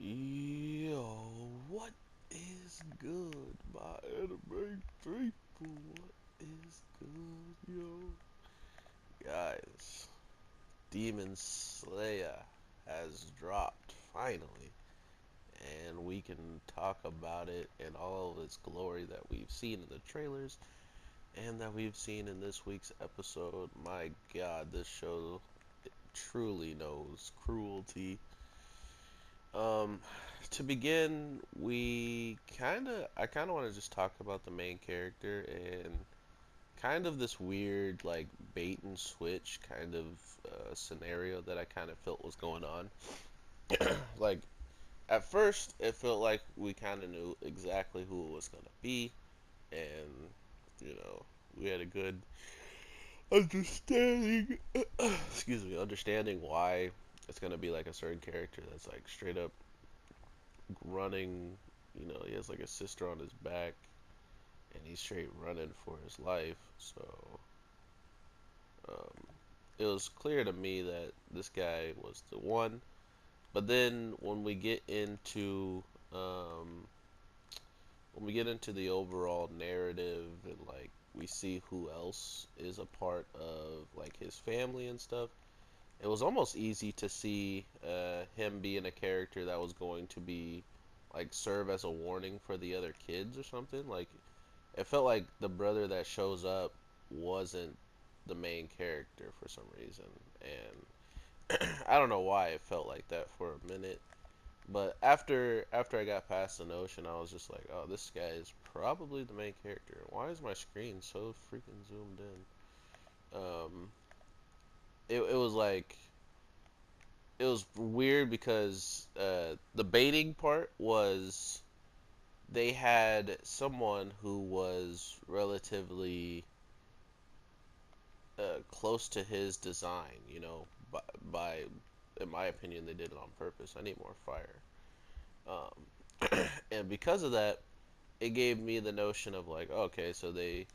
Yo, what is good, my anime people? What is good, yo? Guys, Demon Slayer has dropped finally, and we can talk about it in all of its glory that we've seen in the trailers and that we've seen in this week's episode. My god, this show truly knows cruelty. Um, to begin, I kind of want to just talk about the main character and kind of this weird, like, bait and switch kind of scenario that I kind of felt was going on. Like, at first, it felt like we kind of knew exactly who it was going to be, and, you know, we had a good understanding, excuse me, understanding why it's going to be like a certain character that's like straight up running. He has like a sister on his back, and he's straight running for his life. So um, it was clear to me that this guy was the one. But then um, when we get into the overall narrative and like we see who else is a part of like his family and stuff, it was almost easy to see him being a character that was going to be like serve as a warning for the other kids or something. Like it felt like the brother that shows up wasn't the main character for some reason, and I don't know why it felt like that for a minute. But after I got past the notion, I was just like, oh, this guy is probably the main character. Why is my screen so freaking zoomed in? It was like it was weird because the baiting part was they had someone who was relatively close to his design, by in my opinion, they did it on purpose. I need more fire. And because of that, it gave me the notion of like, okay, so they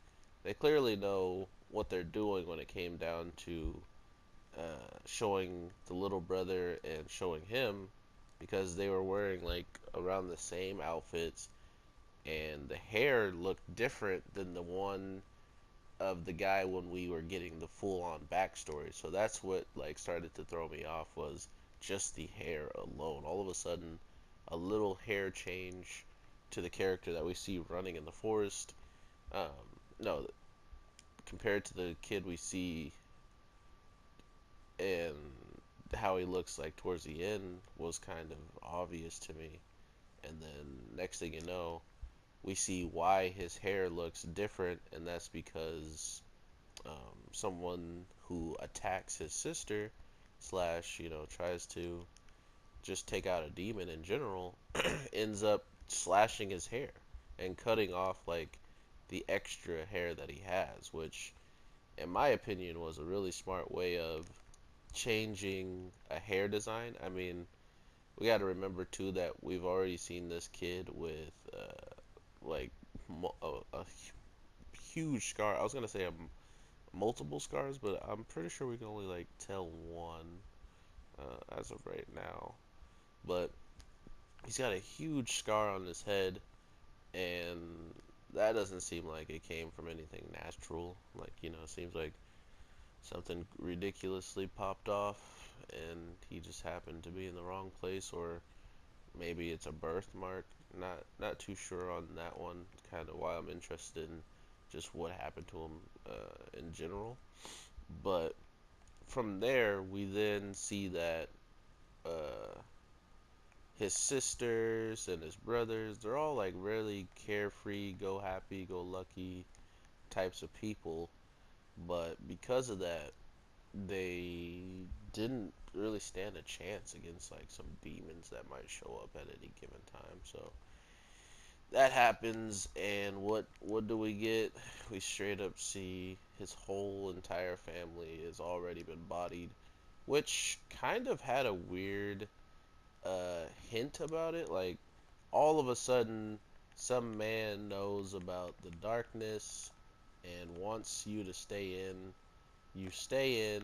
clearly know what they're doing when it came down to showing the little brother and showing him, because they were wearing like around the same outfits, and the hair looked different than the one of the guy when we were getting the full on backstory. So that's what like started to throw me off, was just the hair alone. All of a sudden, a little hair change to the character that we see running in the forest. Um, no, compared to the kid we see and how he looks like towards the end was kind of obvious to me. And then next thing you know, we see why his hair looks different, and that's because someone who attacks his sister slash tries to just take out a demon in general ends up slashing his hair and cutting off like the extra hair that he has, which in my opinion was a really smart way of changing a hair design. I mean, we got to remember too that we've already seen this kid with like a huge scar. I was gonna say multiple scars, but I'm pretty sure we can only like tell one as of right now. But he's got a huge scar on his head, and that doesn't seem like it came from anything natural. Like, it seems like something ridiculously popped off, and he just happened to be in the wrong place, or maybe it's a birthmark. Not too sure on that one. Kind of why I'm interested in just what happened to him in general. But from there, we then see that uh, his sisters and his brothers, they're all like really carefree, go happy, go lucky types of people. But because of that, they didn't really stand a chance against like some demons that might show up at any given time. So that happens, and what do we get? We straight up see his whole entire family has already been bodied, which kind of had a weird hint about it. Like all of a sudden, some man knows about the darkness and wants you to stay in. You stay in,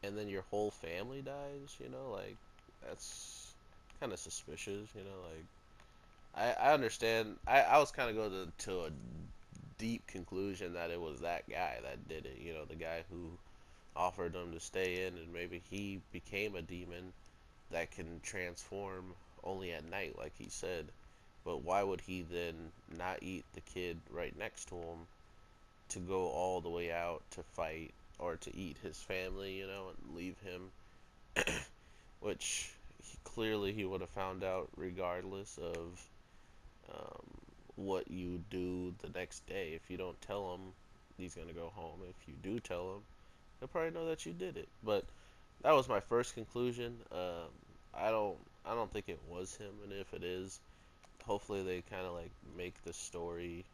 and then your whole family dies. Like that's kind of suspicious, you know, like I understand. I was kind of going to a deep conclusion that it was that guy that did it, you know, the guy who offered them to stay in, and maybe he became a demon that can transform only at night, like he said. But why would he then not eat the kid right next to him to go all the way out to fight or to eat his family, you know, and leave him? Which clearly he would have found out regardless of um, what you do the next day. If you don't tell him, he's gonna go home. If you do tell him, he'll probably know that you did it. But that was my first conclusion. I don't I don't think it was him, and if it is, hopefully they kind of like make the story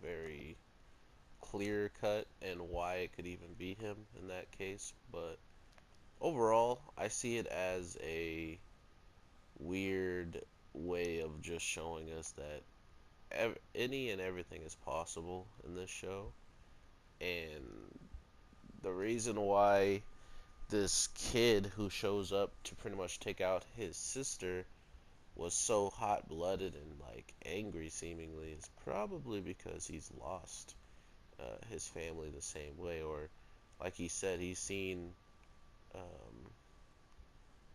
very clear cut and why it could even be him in that case. But overall, I see it as a weird way of just showing us that any and everything is possible in this show, and the reason why this kid who shows up to pretty much take out his sister was so hot-blooded and like angry seemingly is probably because he's lost his family the same way, or like he said, um,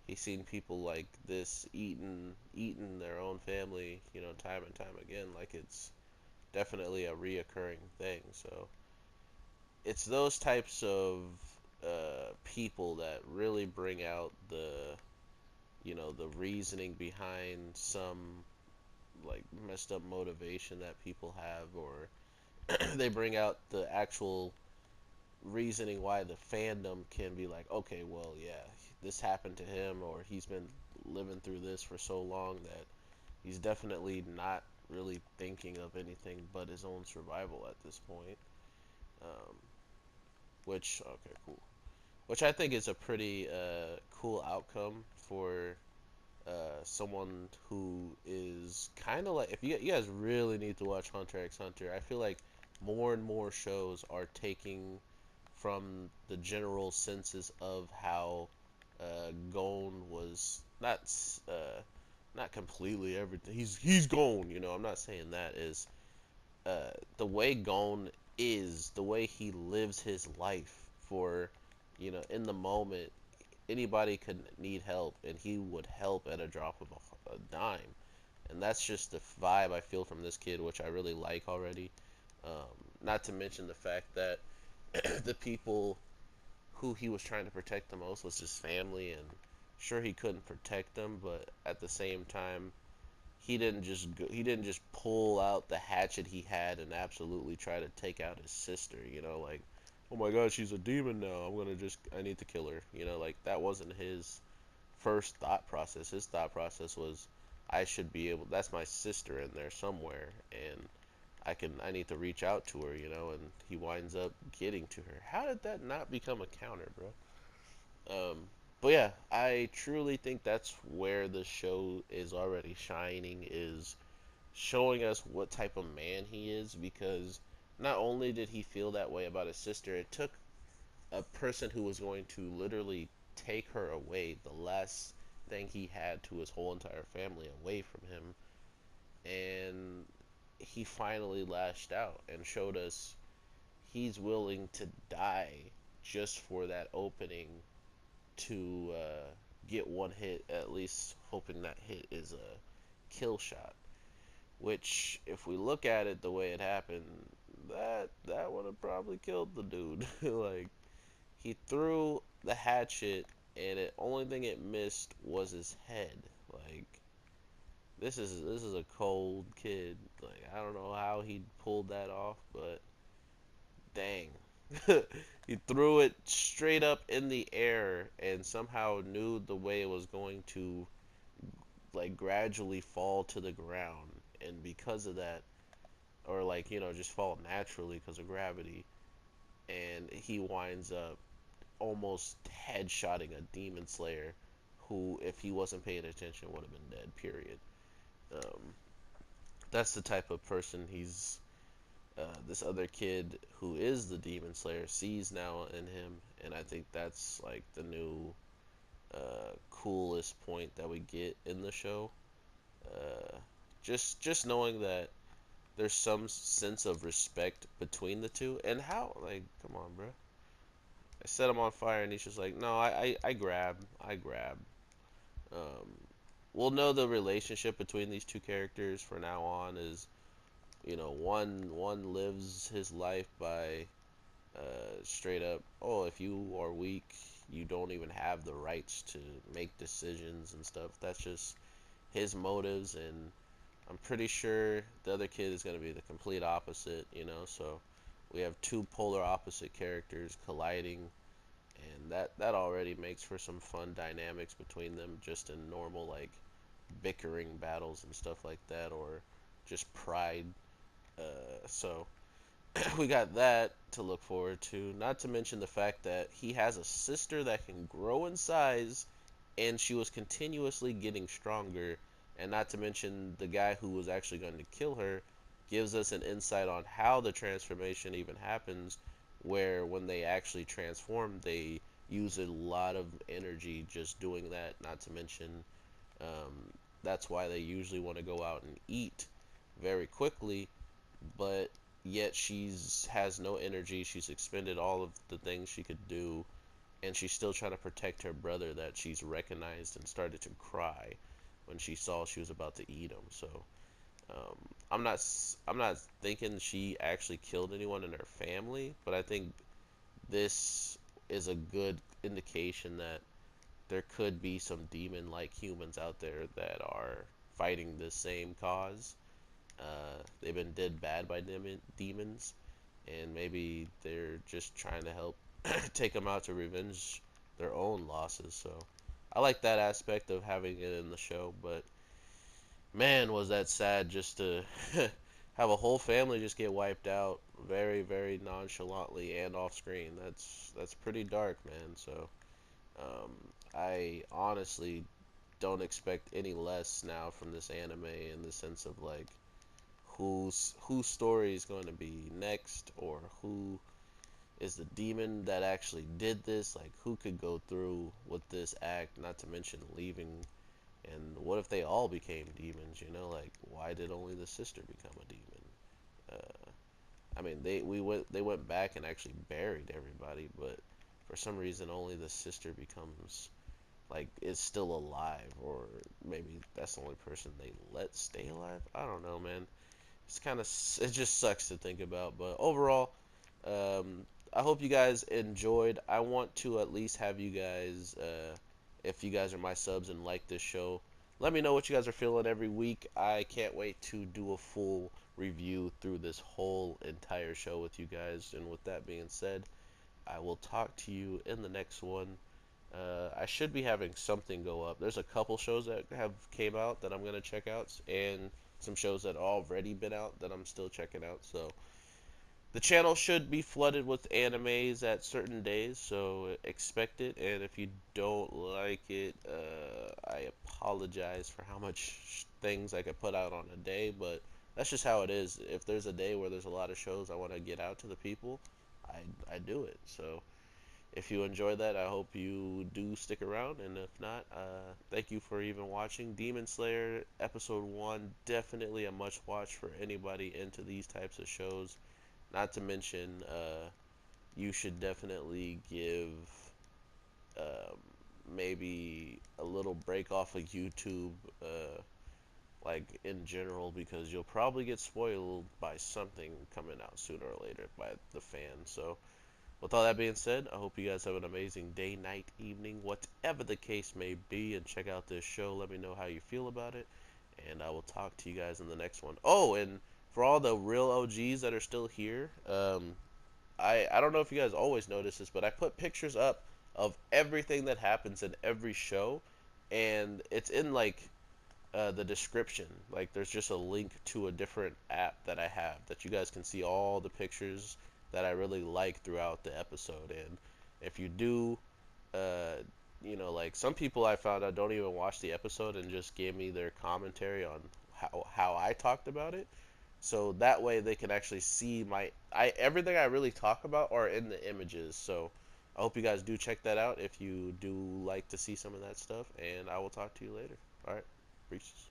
he's seen people like this eating their own family, you know, time and time again. Like it's definitely a reoccurring thing. So it's those types of people that really bring out the, you know, the reasoning behind some like messed up motivation that people have, or they bring out the actual reasoning why the fandom can be like, okay, well, yeah, this happened to him, or he's been living through this for so long that he's definitely not really thinking of anything but his own survival at this point. Um, which, okay, cool. Which I think is a pretty cool outcome for someone who is kind of like, if you guys really need to watch Hunter x Hunter, I feel like more and more shows are taking from the general census of how Gon was not completely everything. He's Gon, you know. I'm not saying that is the way Gon is, the way he lives his life for, you know, in the moment, anybody could need help, and he would help at a drop of a dime. And that's just the vibe I feel from this kid, which I really like already. Not to mention the fact that the people who he was trying to protect the most was his family, and sure he couldn't protect them, but at the same time, he didn't just pull out the hatchet he had and absolutely try to take out his sister, you know, like, oh my god, she's a demon now, I need to kill her, you know, like that wasn't his first thought process. His thought process was, I should be able, that's my sister in there somewhere, and I need to reach out to her, you know, and he winds up getting to her. How did that not become a counter, bro? But yeah, I truly think that's where the show is already shining, is showing us what type of man he is, because not only did he feel that way about his sister, it took a person who was going to literally take her away, the last thing he had to his whole entire family, away from him, and he finally lashed out and showed us he's willing to die just for that opening to get one hit, at least hoping that hit is a kill shot. Which, if we look at it the way it happened, that would have probably killed the dude. Like, he threw the hatchet, and the only thing it missed was his head. Like, this is a cold kid. Like, I don't know how he pulled that off, but dang. He threw it straight up in the air and somehow knew the way it was going to like gradually fall to the ground, and because of that, or like, you know, just fall naturally because of gravity, and he winds up almost headshotting a Demonslayer who, if he wasn't paying attention, would have been dead, period. um, that's the type of person this other kid who is the Demon Slayer sees now in him, and I think that's like the new coolest point that we get in the show. Uh, just knowing that there's some sense of respect between the two, and how, like, come on, bro. I set him on fire, and he's just like, no, I grab, I grab. Um, we'll know the relationship between these two characters for now on is, one lives his life by straight up, oh, if you are weak, you don't even have the rights to make decisions and stuff. That's just his motives, and I'm pretty sure the other kid is going to be the complete opposite, so we have two polar opposite characters colliding, and that already makes for some fun dynamics between them just in normal, like, bickering battles and stuff like that, or just pride. So we got that to look forward to. Not to mention the fact that he has a sister that can grow in size, and she was continuously getting stronger. And not to mention the guy who was actually going to kill her gives us an insight on how the transformation even happens, where when they actually transform, they use a lot of energy just doing that. Not to mention, um, that's why they usually want to go out and eat very quickly, but yet she's has no energy. She's expended all of the things she could do, and she's still trying to protect her brother that she's recognized, and started to cry when she saw she was about to eat him. So um, I'm not thinking she actually killed anyone in her family, but I think this is a good indication that there could be some demon-like humans out there that are fighting the same cause. They've been did bad by demons, and maybe they're just trying to help take them out to revenge their own losses. So I like that aspect of having it in the show, but man, was that sad just to have a whole family just get wiped out very, very nonchalantly and off screen. That's pretty dark, man. So um, I honestly don't expect any less now from this anime, in the sense of, like, whose story is going to be next, or who is the demon that actually did this, like, who could go through with this act, not to mention leaving. And what if they all became demons, like, why did only the sister become a demon? I mean, they went back and actually buried everybody, but for some reason only the sister becomes, like, is still alive, or maybe that's the only person they let stay alive. I don't know, man. It just sucks to think about, but overall, I hope you guys enjoyed. I want to at least have you guys, if you guys are my subs and like this show, let me know what you guys are feeling every week. I can't wait to do a full review through this whole entire show with you guys. And with that being said, I will talk to you in the next one. I should be having something go up. There's a couple shows that have came out that I'm gonna check out, and some shows that already been out that I'm still checking out. So the channel should be flooded with animes at certain days, so expect it. And if you don't like it, I apologize for how much things I could put out on a day, but that's just how it is. If there's a day where there's a lot of shows I want to get out to the people, I do it. So if you enjoy that, I hope you do stick around, and if not, thank you for even watching. Demonslayer Episode 1, definitely a must watch for anybody into these types of shows. Not to mention, you should definitely give um, maybe a little break off of YouTube, like, in general, because you'll probably get spoiled by something coming out sooner or later by the fans. So with all that being said, I hope you guys have an amazing day, night, evening, whatever the case may be, and check out this show. Let me know how you feel about it, and I will talk to you guys in the next one. Oh, and for all the real OGs that are still here, I don't know if you guys always notice this, but I put pictures up of everything that happens in every show, and it's in, like, the description. Like, there's just a link to a different app that I have that you guys can see all the pictures that I really like throughout the episode. And if you do, uh, like, some people I found out don't even watch the episode and just gave me their commentary on how I talked about it. So that way they can actually see everything I really talk about are in the images. So I hope you guys do check that out if you do like to see some of that stuff, and I will talk to you later. All right, peace.